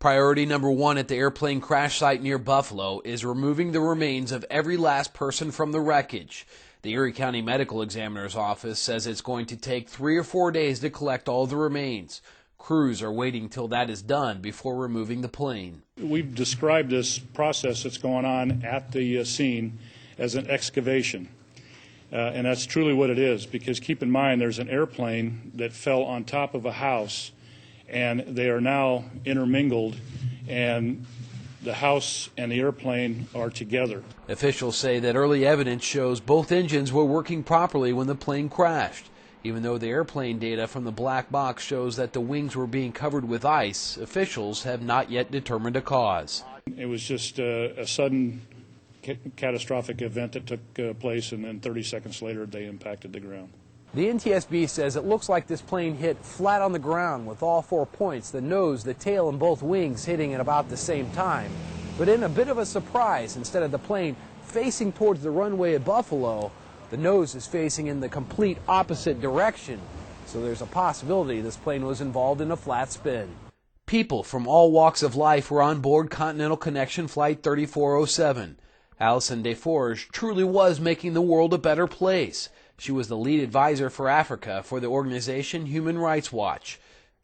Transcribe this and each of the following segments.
Priority number one at the airplane crash site near Buffalo is removing the remains of every last person from the wreckage. The Erie County Medical Examiner's Office says it's going to take 3 or 4 days to collect all the remains. Crews are waiting till that is done before removing the plane. We've described this process that's going on at the scene as an excavation. And that's truly what it is, because keep in mind there's an airplane that fell on top of a house, and they are now intermingled, and the house and the airplane are together. Officials say that early evidence shows both engines were working properly when the plane crashed. Even though the airplane data from the black box shows that the wings were being covered with ice, officials have not yet determined a cause. It was just a sudden catastrophic event that took place, and then 30 seconds later they impacted the ground. The NTSB says it looks like this plane hit flat on the ground with all 4 points, the nose, the tail, and both wings hitting at about the same time. But in a bit of a surprise, instead of the plane facing towards the runway at Buffalo, the nose is facing in the complete opposite direction. So there's a possibility this plane was involved in a flat spin. People from all walks of life were on board Continental Connection Flight 3407. Alison Desforges truly was making the world a better place. She was the lead advisor for Africa for the organization Human Rights Watch.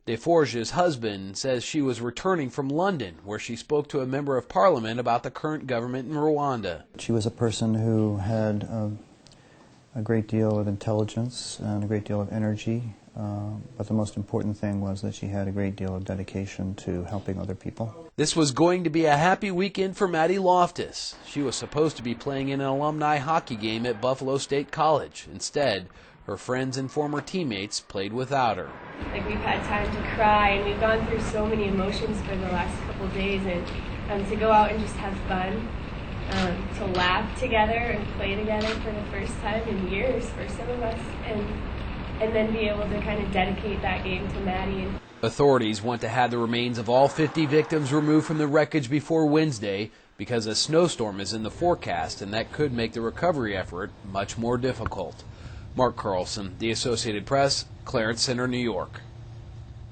Desforges' husband says she was returning from London, where she spoke to a member of parliament about the current government in Rwanda. She was a person who had a great deal of intelligence and a great deal of energy, but the most important thing was that she had a great deal of dedication to helping other people. This was going to be a happy weekend for Maddie Loftus. She was supposed to be playing in an alumni hockey game at Buffalo State College. Instead, her friends and former teammates played without her. We've had time to cry, and we've gone through so many emotions for the last couple of days, and to go out and just have fun, to laugh together and play together for the first time in years for some of us, and then be able to kind of dedicate that game to Maddie. Authorities want to have the remains of all 50 victims removed from the wreckage before Wednesday because a snowstorm is in the forecast, and that could make the recovery effort much more difficult. Mark Carlson, The Associated Press, Clarence Center, New York.